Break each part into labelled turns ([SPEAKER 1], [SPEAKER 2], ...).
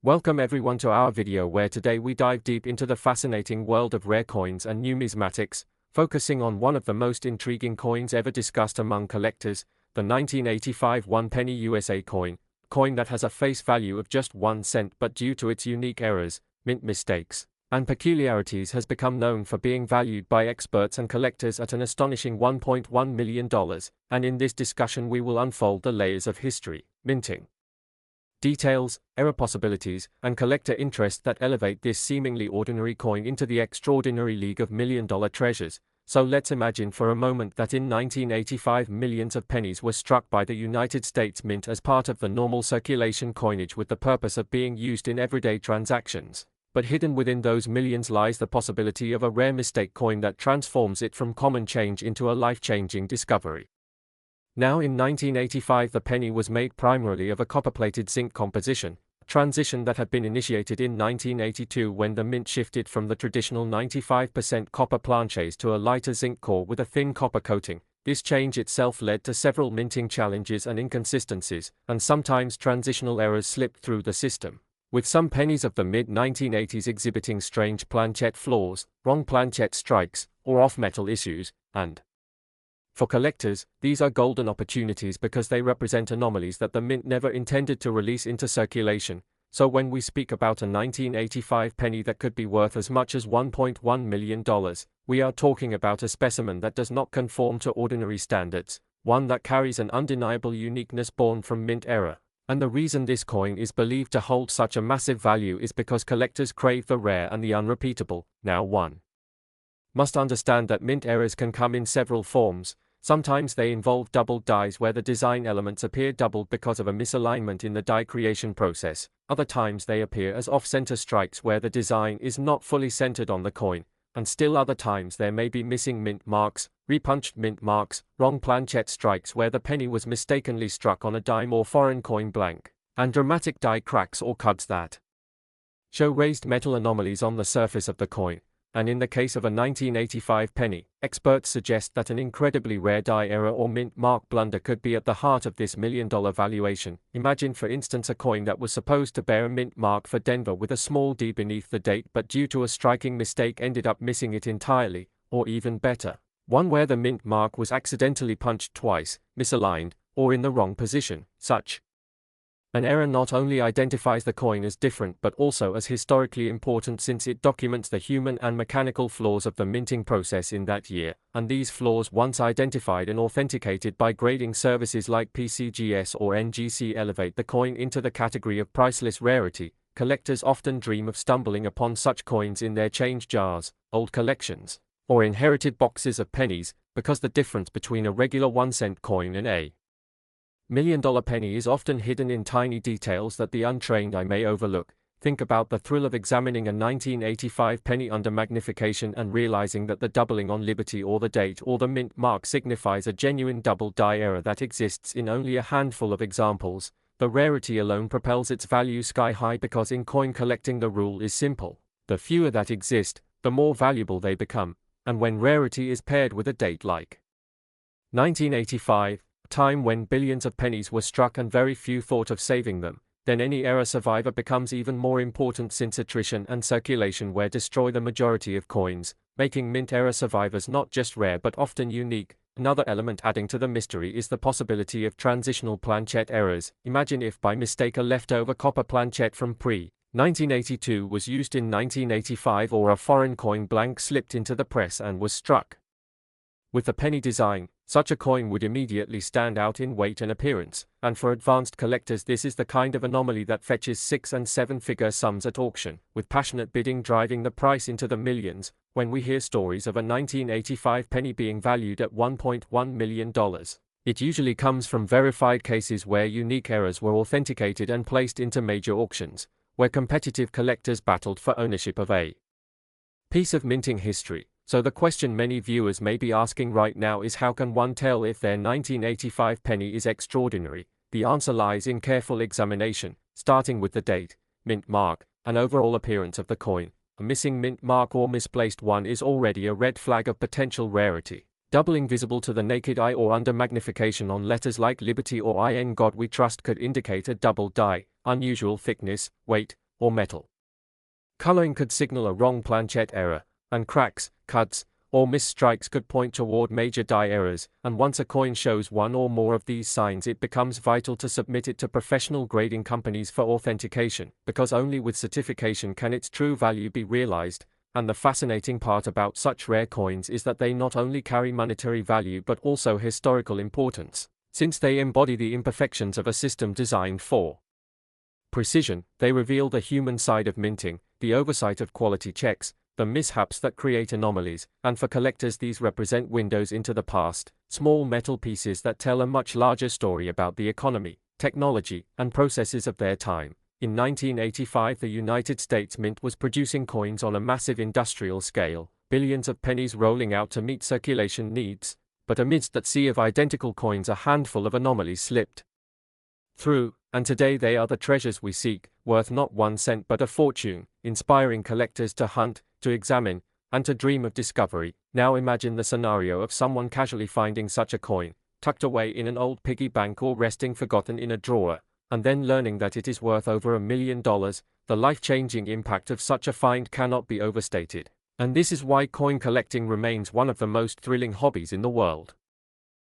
[SPEAKER 1] Welcome everyone to our video where today we dive deep into the fascinating world of rare coins and numismatics, focusing on one of the most intriguing coins ever discussed among collectors, the 1985 one-penny USA coin that has a face value of just 1 cent but due to its unique errors, mint mistakes, and peculiarities has become known for being valued by experts and collectors at an astonishing $1.1 million, and in this discussion we will unfold the layers of history, minting details, error possibilities, and collector interest that elevate this seemingly ordinary coin into the extraordinary league of million-dollar treasures. So let's imagine for a moment that in 1985 millions of pennies were struck by the United States Mint as part of the normal circulation coinage with the purpose of being used in everyday transactions. But hidden within those millions lies the possibility of a rare mistake coin that transforms it from common change into a life-changing discovery. Now in 1985 the penny was made primarily of a copper-plated zinc composition, a transition that had been initiated in 1982 when the mint shifted from the traditional 95% copper planchets to a lighter zinc core with a thin copper coating. This change itself led to several minting challenges and inconsistencies, and sometimes transitional errors slipped through the system, with some pennies of the mid-1980s exhibiting strange planchet flaws, wrong planchet strikes, or off-metal issues, and for collectors, these are golden opportunities because they represent anomalies that the mint never intended to release into circulation. So when we speak about a 1985 penny that could be worth as much as $1.1 million, we are talking about a specimen that does not conform to ordinary standards, one that carries an undeniable uniqueness born from mint error. And the reason this coin is believed to hold such a massive value is because collectors crave the rare and the unrepeatable. Now one must understand that mint errors can come in several forms. Sometimes they involve doubled dies where the design elements appear doubled because of a misalignment in the die creation process. Other times they appear as off-center strikes where the design is not fully centered on the coin. And still other times there may be missing mint marks, repunched mint marks, wrong planchet strikes where the penny was mistakenly struck on a dime or foreign coin blank, and dramatic die cracks or cuts that show raised metal anomalies on the surface of the coin. And in the case of a 1985 penny, experts suggest that an incredibly rare die error or mint mark blunder could be at the heart of this million-dollar valuation. Imagine for instance a coin that was supposed to bear a mint mark for Denver with a small d beneath the date but due to a striking mistake ended up missing it entirely, or even better, one where the mint mark was accidentally punched twice, misaligned, or in the wrong position. Such an error not only identifies the coin as different but also as historically important since it documents the human and mechanical flaws of the minting process in that year, and these flaws once identified and authenticated by grading services like PCGS or NGC elevate the coin into the category of priceless rarity. Collectors often dream of stumbling upon such coins in their change jars, old collections, or inherited boxes of pennies, because the difference between a regular 1-cent coin and a million-dollar penny is often hidden in tiny details that the untrained eye may overlook. Think about the thrill of examining a 1985 penny under magnification and realizing that the doubling on Liberty or the date or the mint mark signifies a genuine double die error that exists in only a handful of examples. The rarity alone propels its value sky high because in coin collecting the rule is simple. The fewer that exist, the more valuable they become, and when rarity is paired with a date like 1985, a time when billions of pennies were struck and very few thought of saving them, then any error survivor becomes even more important since attrition and circulation will destroy the majority of coins, making mint error survivors not just rare but often unique. Another element adding to the mystery is the possibility of transitional planchet errors. Imagine if by mistake a leftover copper planchet from pre-1982 was used in 1985 or a foreign coin blank slipped into the press and was struck with the penny design. Such a coin would immediately stand out in weight and appearance, and for advanced collectors this is the kind of anomaly that fetches 6- and 7-figure sums at auction, with passionate bidding driving the price into the millions. When we hear stories of a 1985 penny being valued at $1.1 million, it usually comes from verified cases where unique errors were authenticated and placed into major auctions, where competitive collectors battled for ownership of a piece of minting history. So the question many viewers may be asking right now is how can one tell if their 1985 penny is extraordinary? The answer lies in careful examination, starting with the date, mint mark, and overall appearance of the coin. A missing mint mark or misplaced one is already a red flag of potential rarity. Doubling visible to the naked eye or under magnification on letters like Liberty or In God We Trust could indicate a double die. Unusual thickness, weight, or metal. Coloring could signal a wrong planchette error, and cracks, cuts, or missed strikes could point toward major die errors, and once a coin shows one or more of these signs, it becomes vital to submit it to professional grading companies for authentication, because only with certification can its true value be realized. And the fascinating part about such rare coins is that they not only carry monetary value but also historical importance, since they embody the imperfections of a system designed for precision. They reveal the human side of minting, the oversight of quality checks, the mishaps that create anomalies, and for collectors these represent windows into the past, small metal pieces that tell a much larger story about the economy, technology, and processes of their time. In 1985, the United States Mint was producing coins on a massive industrial scale, billions of pennies rolling out to meet circulation needs, but amidst that sea of identical coins a handful of anomalies slipped through, and today they are the treasures we seek, worth not 1 cent but a fortune, inspiring collectors to hunt, to examine, and to dream of discovery. Now imagine the scenario of someone casually finding such a coin, tucked away in an old piggy bank or resting forgotten in a drawer, and then learning that it is worth over $1 million. The life-changing impact of such a find cannot be overstated. And this is why coin collecting remains one of the most thrilling hobbies in the world.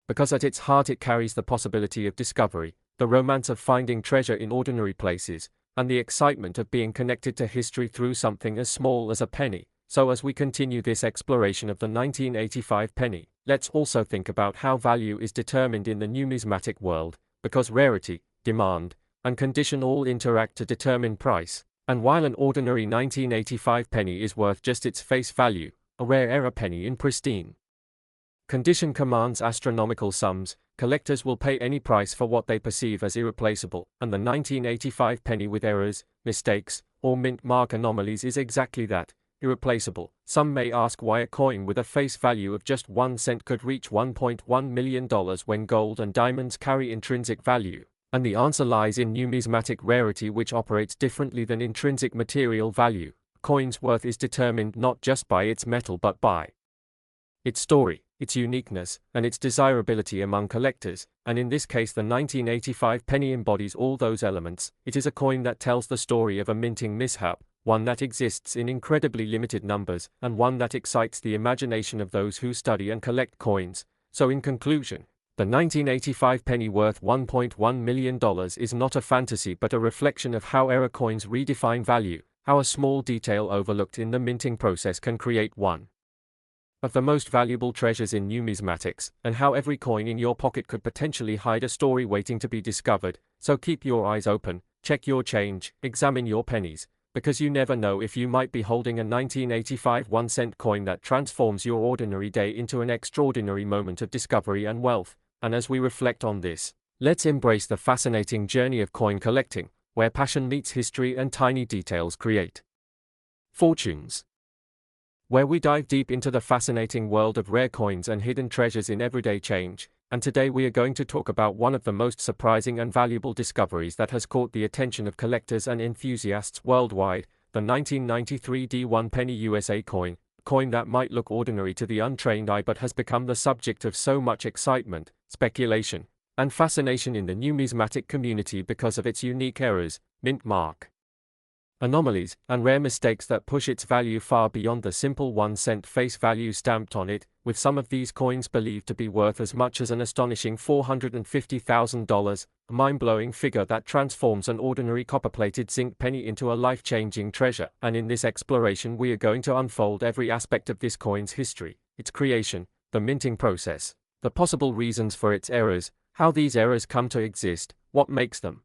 [SPEAKER 1] Because at its heart it carries the possibility of discovery, the romance of finding treasure in ordinary places, and the excitement of being connected to history through something as small as a penny. So as we continue this exploration of the 1985 penny, let's also think about how value is determined in the numismatic world, because rarity, demand, and condition all interact to determine price. And while an ordinary 1985 penny is worth just its face value, a rare error penny in pristine condition commands astronomical sums. Collectors will pay any price for what they perceive as irreplaceable, and the 1985 penny with errors, mistakes, or mint mark anomalies is exactly that, irreplaceable. Some may ask why a coin with a face value of just 1 cent could reach $1.1 million when gold and diamonds carry intrinsic value, and the answer lies in numismatic rarity, which operates differently than intrinsic material value. A coin's worth is determined not just by its metal but by its story, its uniqueness, and its desirability among collectors, and in this case the 1985 penny embodies all those elements. It is a coin that tells the story of a minting mishap, one that exists in incredibly limited numbers, and one that excites the imagination of those who study and collect coins. So in conclusion, the 1985 penny worth $1.1 million is not a fantasy but a reflection of how error coins redefine value, how a small detail overlooked in the minting process can create one of the most valuable treasures in numismatics, and how every coin in your pocket could potentially hide a story waiting to be discovered. So keep your eyes open, check your change, examine your pennies, because you never know if you might be holding a 1985 1-cent coin that transforms your ordinary day into an extraordinary moment of discovery and wealth. And as we reflect on this, let's embrace the fascinating journey of coin collecting, where passion meets history and tiny details create fortunes. Where we dive deep into the fascinating world of rare coins and hidden treasures in everyday change. And today we are going to talk about one of the most surprising and valuable discoveries that has caught the attention of collectors and enthusiasts worldwide, the 1993 D1 penny USA coin, a coin that might look ordinary to the untrained eye but has become the subject of so much excitement, speculation, and fascination in the numismatic community because of its unique errors, mint mark anomalies, and rare mistakes that push its value far beyond the simple 1-cent face value stamped on it, with some of these coins believed to be worth as much as an astonishing $450,000, a mind-blowing figure that transforms an ordinary copper-plated zinc penny into a life-changing treasure. And in this exploration we are going to unfold every aspect of this coin's history, its creation, the minting process, the possible reasons for its errors, how these errors come to exist, what makes them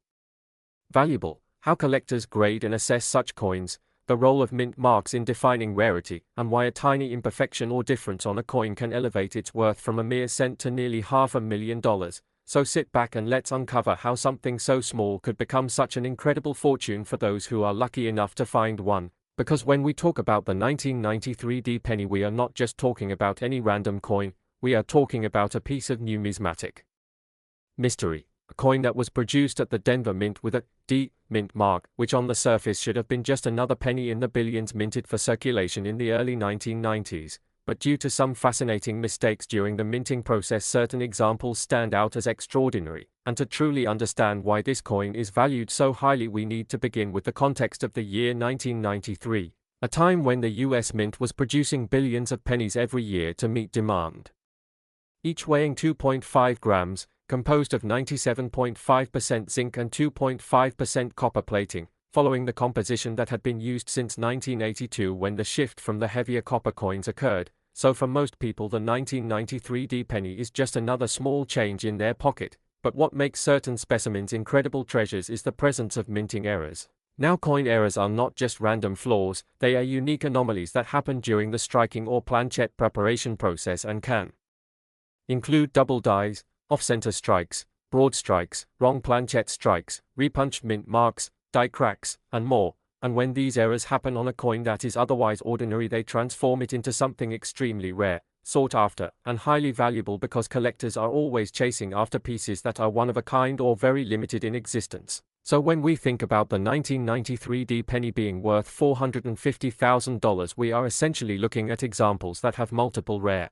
[SPEAKER 1] valuable, how collectors grade and assess such coins, the role of mint marks in defining rarity, and why a tiny imperfection or difference on a coin can elevate its worth from a mere cent to nearly $500,000. So sit back and let's uncover how something so small could become such an incredible fortune for those who are lucky enough to find one. Because when we talk about the 1993 D penny, we are not just talking about any random coin, we are talking about a piece of numismatic mystery. A coin that was produced at the Denver Mint with a D mint mark, which on the surface should have been just another penny in the billions minted for circulation in the early 1990s. but due to some fascinating mistakes during the minting process, certain examples stand out as extraordinary. And to truly understand why this coin is valued so highly, we need to begin with the context of the year 1993, a time when the US Mint was producing billions of pennies every year to meet demand. Each weighing 2.5 grams, composed of 97.5% zinc and 2.5% copper plating, following the composition that had been used since 1982 when the shift from the heavier copper coins occurred. So for most people, the 1993 D-penny is just another small change in their pocket. But what makes certain specimens incredible treasures is the presence of minting errors. Now, coin errors are not just random flaws, they are unique anomalies that happen during the striking or planchet preparation process and can include double dies, off-center strikes, broad strikes, wrong planchet strikes, repunched mint marks, die cracks, and more. And when these errors happen on a coin that is otherwise ordinary, they transform it into something extremely rare, sought after, and highly valuable, because collectors are always chasing after pieces that are one of a kind or very limited in existence. So when we think about the 1993 D-penny being worth $450,000, we are essentially looking at examples that have multiple rare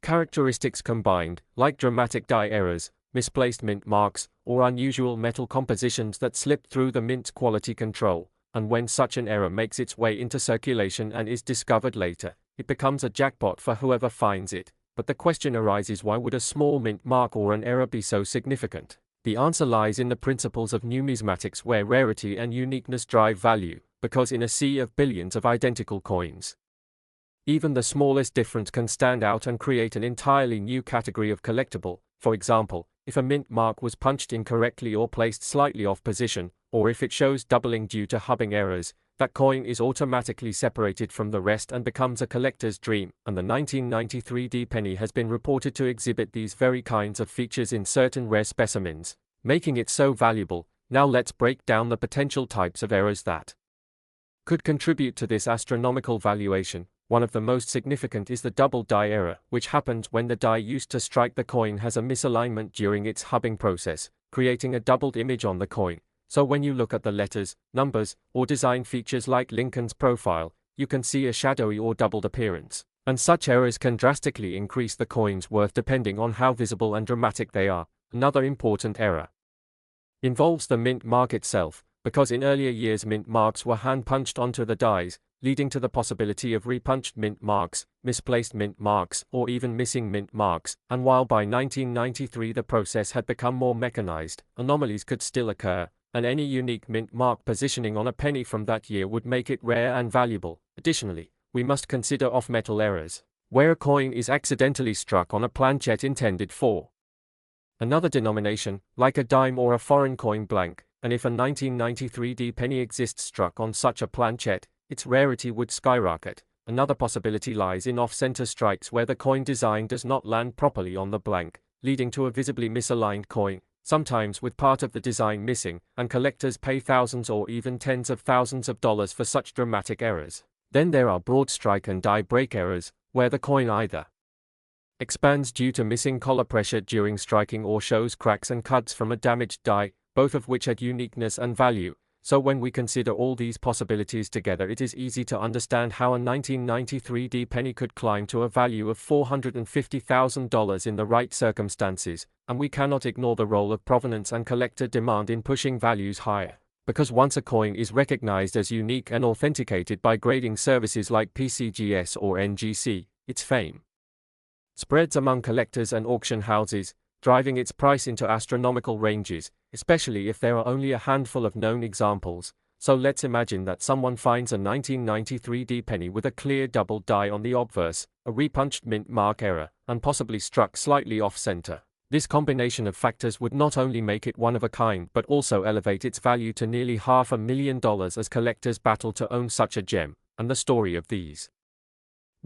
[SPEAKER 1] characteristics combined, like dramatic die errors, misplaced mint marks, or unusual metal compositions that slipped through the mint's quality control. And when such an error makes its way into circulation and is discovered later, it becomes a jackpot for whoever finds it. But the question arises, why would a small mint mark or an error be so significant? The answer lies in the principles of numismatics, where rarity and uniqueness drive value, because in a sea of billions of identical coins, even the smallest difference can stand out and create an entirely new category of collectible. For example, if a mint mark was punched incorrectly or placed slightly off position, or if it shows doubling due to hubbing errors, that coin is automatically separated from the rest and becomes a collector's dream. And the 1993 D-penny has been reported to exhibit these very kinds of features in certain rare specimens, making it so valuable. Now let's break down the potential types of errors that could contribute to this astronomical valuation. One of the most significant is the double die error, which happens when the die used to strike the coin has a misalignment during its hubbing process, creating a doubled image on the coin. So when you look at the letters, numbers, or design features like Lincoln's profile, you can see a shadowy or doubled appearance. And such errors can drastically increase the coin's worth depending on how visible and dramatic they are. Another important error involves the mint mark itself, because in earlier years mint marks were hand-punched onto the dies, leading to the possibility of repunched mint marks, misplaced mint marks, or even missing mint marks. And while by 1993 the process had become more mechanized, anomalies could still occur, and any unique mint mark positioning on a penny from that year would make it rare and valuable. Additionally, we must consider off-metal errors, where a coin is accidentally struck on a planchet intended for another denomination, like a dime or a foreign coin blank, and if a 1993 D-penny exists struck on such a planchet, its rarity would skyrocket. Another possibility lies in off-center strikes, where the coin design does not land properly on the blank, leading to a visibly misaligned coin, sometimes with part of the design missing, and collectors pay thousands or even tens of thousands of dollars for such dramatic errors. Then there are broad strike and die break errors, where the coin either expands due to missing collar pressure during striking or shows cracks and cuts from a damaged die, both of which add uniqueness and value. So when we consider all these possibilities together, it is easy to understand how a 1993 D-penny could climb to a value of $450,000 in the right circumstances, and we cannot ignore the role of provenance and collector demand in pushing values higher. Because once a coin is recognized as unique and authenticated by grading services like PCGS or NGC, its fame spreads among collectors and auction houses, driving its price into astronomical ranges, especially if there are only a handful of known examples. So let's imagine that someone finds a 1993 D-penny with a clear double die on the obverse, a repunched mint mark error, and possibly struck slightly off-center. This combination of factors would not only make it one of a kind but also elevate its value to nearly $500,000 as collectors battle to own such a gem. And the story of these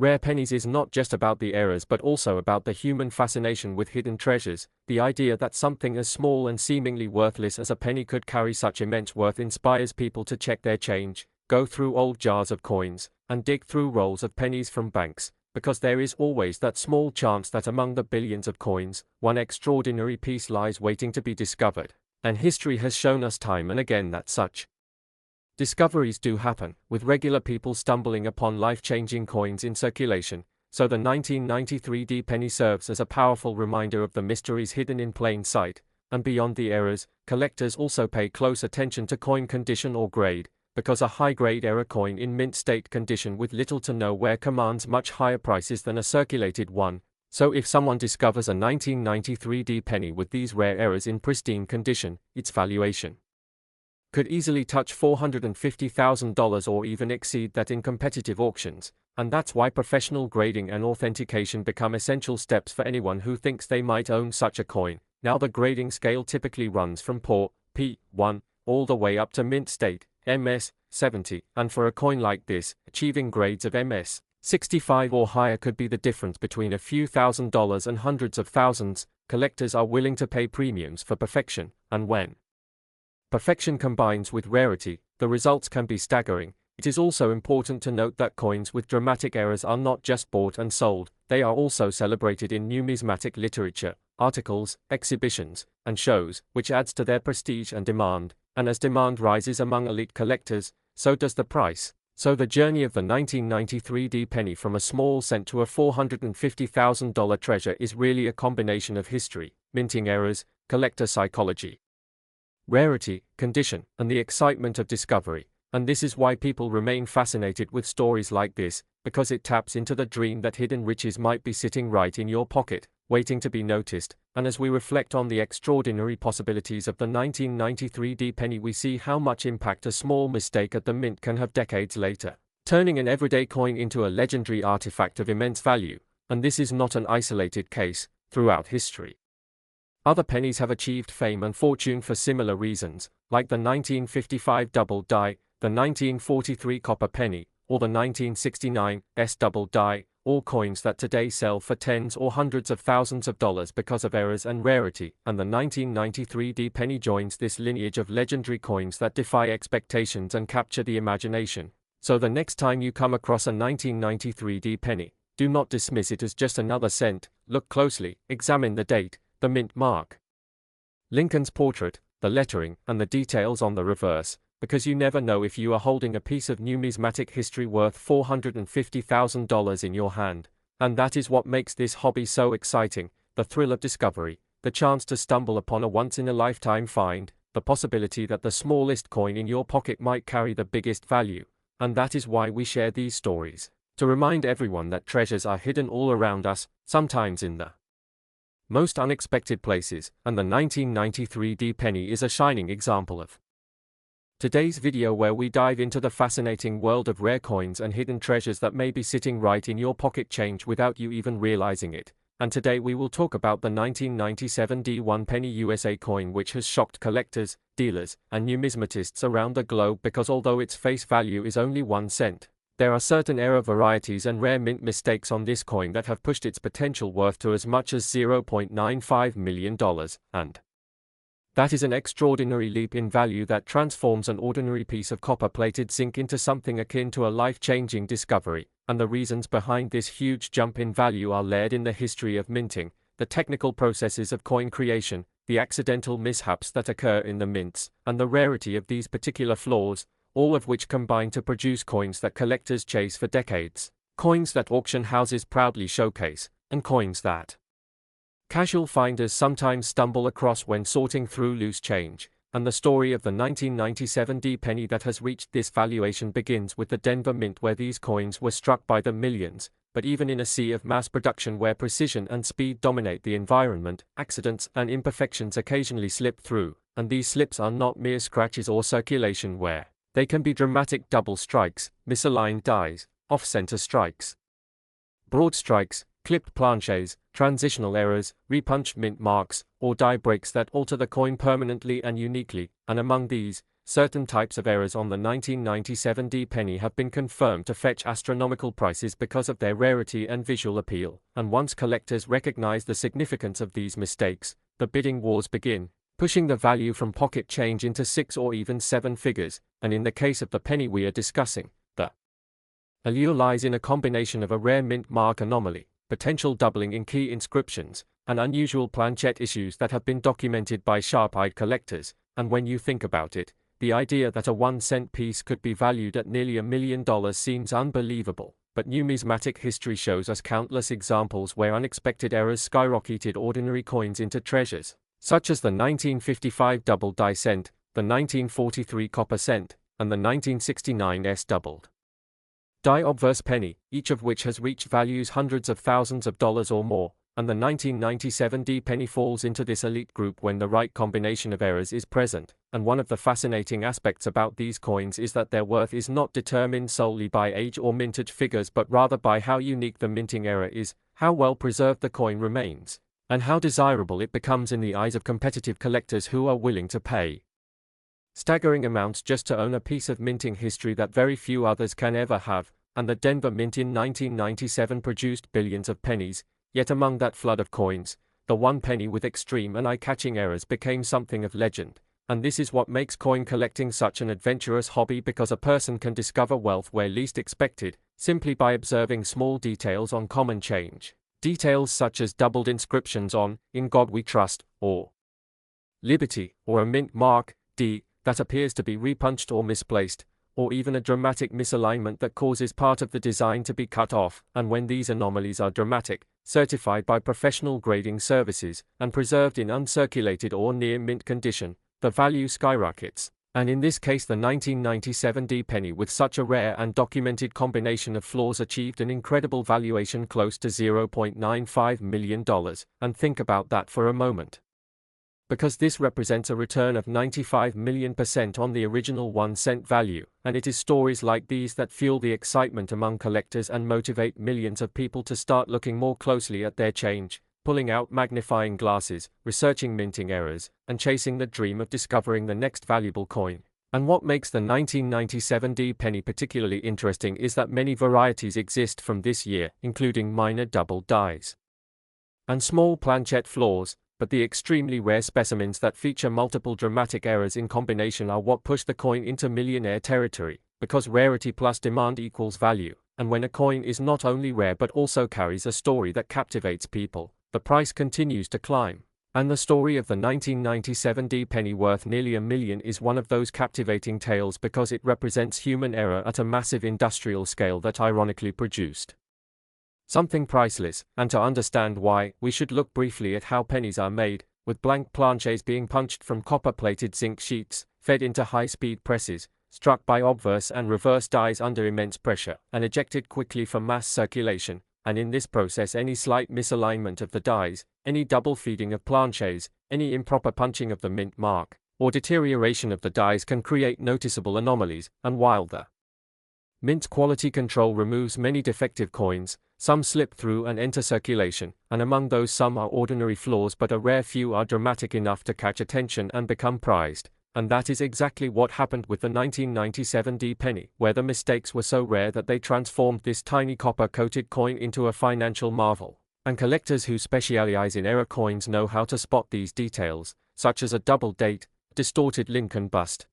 [SPEAKER 1] rare pennies is not just about the errors but also about the human fascination with hidden treasures. The idea that something as small and seemingly worthless as a penny could carry such immense worth inspires people to check their change, go through old jars of coins, and dig through rolls of pennies from banks, because there is always that small chance that among the billions of coins, one extraordinary piece lies waiting to be discovered. And history has shown us time and again that such discoveries do happen, with regular people stumbling upon life-changing coins in circulation. so the 1993 D penny serves as a powerful reminder of the mysteries hidden in plain sight. And beyond the errors, collectors also pay close attention to coin condition or grade, because a high-grade error coin in mint state condition with little to no wear commands much higher prices than a circulated one. So if someone discovers a 1993 D penny with these rare errors in pristine condition, its valuation could easily touch $450,000 or even exceed that in competitive auctions, and that's why professional grading and authentication become essential steps for anyone who thinks they might own such a coin. Now the grading scale typically runs from poor, P1, all the way up to mint state, MS 70, and for a coin like this, achieving grades of MS 65 or higher could be the difference between a few $1,000s and hundreds of thousands. Collectors are willing to pay premiums for perfection, and when perfection combines with rarity, the results can be staggering. It is also important to note that coins with dramatic errors are not just bought and sold, they are also celebrated in numismatic literature, articles, exhibitions, and shows, which adds to their prestige and demand. And as demand rises among elite collectors, so does the price. So the journey of the 1993 D penny from a small cent to a $450,000 treasure is really a combination of history, minting errors, collector psychology, rarity, condition, and the excitement of discovery. And this is why people remain fascinated with stories like this, because it taps into the dream that hidden riches might be sitting right in your pocket, waiting to be noticed. And as we reflect on the extraordinary possibilities of the 1993 D penny, we see how much impact a small mistake at the mint can have decades later, turning an everyday coin into a legendary artifact of immense value. And this is not an isolated case. Throughout history, other pennies have achieved fame and fortune for similar reasons, like the 1955 double die, the 1943 copper penny, or the 1969 S double die, all coins that today sell for tens or hundreds of thousands of dollars because of errors and rarity. And the 1993 D penny joins this lineage of legendary coins that defy expectations and capture the imagination. So the next time you come across a 1993 D penny, do not dismiss it as just another cent. Look closely, examine the date, the mint mark, Lincoln's portrait, the lettering, and the details on the reverse, because you never know if you are holding a piece of numismatic history worth $450,000 in your hand. And that is what makes this hobby so exciting, the thrill of discovery, the chance to stumble upon a once-in-a-lifetime find, the possibility that the smallest coin in your pocket might carry the biggest value. And that is why we share these stories, to remind everyone that treasures are hidden all around us, sometimes in the most unexpected places, and the 1993 D penny is a shining example of today's video, where we dive into the fascinating world of rare coins and hidden treasures that may be sitting right in your pocket change without you even realizing it. And today we will talk about the 1997 D1 penny USA coin, which has shocked collectors, dealers, and numismatists around the globe, because although its face value is only 1 cent, there are certain error varieties and rare mint mistakes on this coin that have pushed its potential worth to as much as $0.95 million, and that is an extraordinary leap in value that transforms an ordinary piece of copper-plated zinc into something akin to a life-changing discovery. And the reasons behind this huge jump in value are layered in the history of minting, the technical processes of coin creation, the accidental mishaps that occur in the mints, and the rarity of these particular flaws, all of which combine to produce coins that collectors chase for decades, coins that auction houses proudly showcase, and coins that casual finders sometimes stumble across when sorting through loose change. And the story of the 1997 D penny that has reached this valuation begins with the Denver Mint, where these coins were struck by the millions. But even in a sea of mass production where precision and speed dominate the environment, accidents and imperfections occasionally slip through, and these slips are not mere scratches or circulation wear. They can be dramatic double strikes, misaligned dies, off-center strikes, broad strikes, clipped planches, transitional errors, repunched mint marks, or die breaks that alter the coin permanently and uniquely. And among these, certain types of errors on the 1997 D penny have been confirmed to fetch astronomical prices because of their rarity and visual appeal. And once collectors recognize the significance of these mistakes, the bidding wars begin, pushing the value from pocket change into 6 or even 7 figures. And in the case of the penny we are discussing, the allure lies in a combination of a rare mint mark anomaly, potential doubling in key inscriptions, and unusual planchette issues that have been documented by sharp-eyed collectors. And when you think about it, the idea that a 1-cent piece could be valued at nearly $1 million seems unbelievable. but numismatic history shows us countless examples where unexpected errors skyrocketed ordinary coins into treasures, such as the 1955 double die cent, the 1943 copper cent, and the 1969 doubled die obverse penny, each of which has reached values hundreds of thousands of dollars or more, and the 1997 D penny falls into this elite group when the right combination of errors is present. And one of the fascinating aspects about these coins is that their worth is not determined solely by age or mintage figures, but rather by how unique the minting error is, how well preserved the coin remains, and how desirable it becomes in the eyes of competitive collectors who are willing to pay staggering amounts just to own a piece of minting history that very few others can ever have. And the Denver Mint in 1997 produced billions of pennies, yet among that flood of coins, the one penny with extreme and eye-catching errors became something of legend. And this is what makes coin collecting such an adventurous hobby, because a person can discover wealth where least expected, simply by observing small details on common change. Details such as doubled inscriptions on, "In God We Trust," or "Liberty," or a mint mark, D, that appears to be repunched or misplaced, or even a dramatic misalignment that causes part of the design to be cut off. And when these anomalies are dramatic, certified by professional grading services, and preserved in uncirculated or near mint condition, the value skyrockets. And in this case, the 1997 D penny, with such a rare and documented combination of flaws, achieved an incredible valuation close to $0.95 million. And think about that for a moment, because this represents a return of 95 million% on the original 1 cent value, and it is stories like these that fuel the excitement among collectors and motivate millions of people to start looking more closely at their change, pulling out magnifying glasses, researching minting errors, and chasing the dream of discovering the next valuable coin. And what makes the 1997 D penny particularly interesting is that many varieties exist from this year, including minor double dies and small planchette flaws. But the extremely rare specimens that feature multiple dramatic errors in combination are what push the coin into millionaire territory, because rarity plus demand equals value. And when a coin is not only rare but also carries a story that captivates people, the price continues to climb. And the story of the 1997 D penny, worth nearly $1 million, is one of those captivating tales because it represents human error at a massive industrial scale that ironically produced something priceless. And to understand why, we should look briefly at how pennies are made, with blank planches being punched from copper-plated zinc sheets, fed into high-speed presses, struck by obverse and reverse dies under immense pressure, and ejected quickly for mass circulation. And in this process, any slight misalignment of the dies, any double feeding of planches, any improper punching of the mint mark, or deterioration of the dies can create noticeable anomalies. And while the mint quality control removes many defective coins, some slip through and enter circulation, and among those some are ordinary flaws, but a rare few are dramatic enough to catch attention and become prized. And that is exactly what happened with the 1997 D penny, where the mistakes were so rare that they transformed this tiny copper-coated coin into a financial marvel. And collectors who specialize in error coins know how to spot these details, such as a double date, distorted Lincoln bust,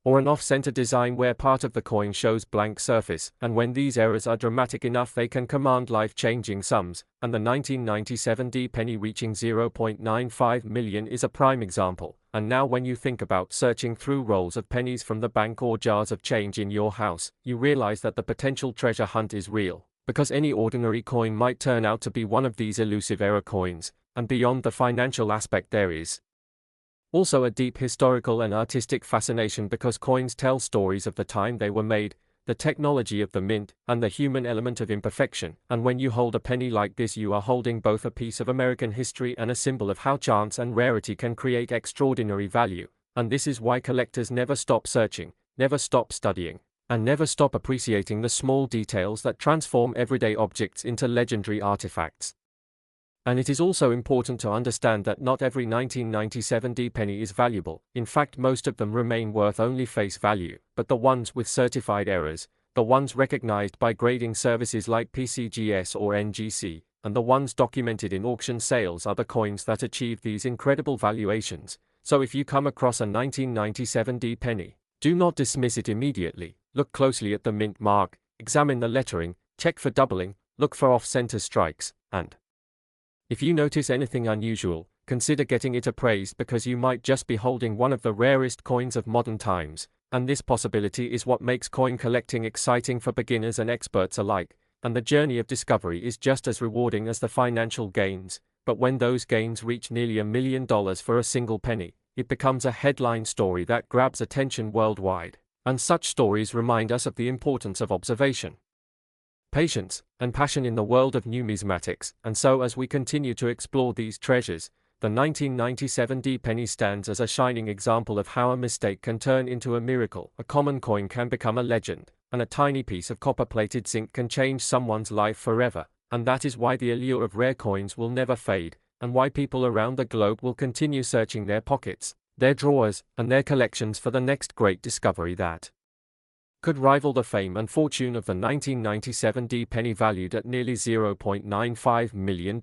[SPEAKER 1] or an off-center design where part of the coin shows blank surface. And when these errors are dramatic enough, they can command life-changing sums, and the 1997 D penny reaching $0.95 million is a prime example. And now when you think about searching through rolls of pennies from the bank or jars of change in your house, you realize that the potential treasure hunt is real, because any ordinary coin might turn out to be one of these elusive error coins. And beyond the financial aspect, there is also a deep historical and artistic fascination, because coins tell stories of the time they were made, the technology of the mint, and the human element of imperfection. And when you hold a penny like this, you are holding both a piece of American history and a symbol of how chance and rarity can create extraordinary value. And this is why collectors never stop searching, never stop studying, and never stop appreciating the small details that transform everyday objects into legendary artifacts. And it is also important to understand that not every 1997 D penny is valuable. In fact, most of them remain worth only face value. But the ones with certified errors, the ones recognized by grading services like PCGS or NGC, and the ones documented in auction sales are the coins that achieve these incredible valuations. So if you come across a 1997 D penny, do not dismiss it immediately. Look closely at the mint mark, examine the lettering, check for doubling, look for off-center strikes, and if you notice anything unusual, consider getting it appraised, because you might just be holding one of the rarest coins of modern times. And this possibility is what makes coin collecting exciting for beginners and experts alike, and the journey of discovery is just as rewarding as the financial gains. But when those gains reach nearly $1 million for a single penny, it becomes a headline story that grabs attention worldwide. And such stories remind us of the importance of observation, patience, and passion in the world of numismatics. And so as we continue to explore these treasures, the 1997 D penny stands as a shining example of how a mistake can turn into a miracle. A common coin can become a legend, and a tiny piece of copper-plated zinc can change someone's life forever. And that is why the allure of rare coins will never fade, and why people around the globe will continue searching their pockets, their drawers, and their collections for the next great discovery that could rival the fame and fortune of the 1997 D penny, valued at nearly $0.95 million.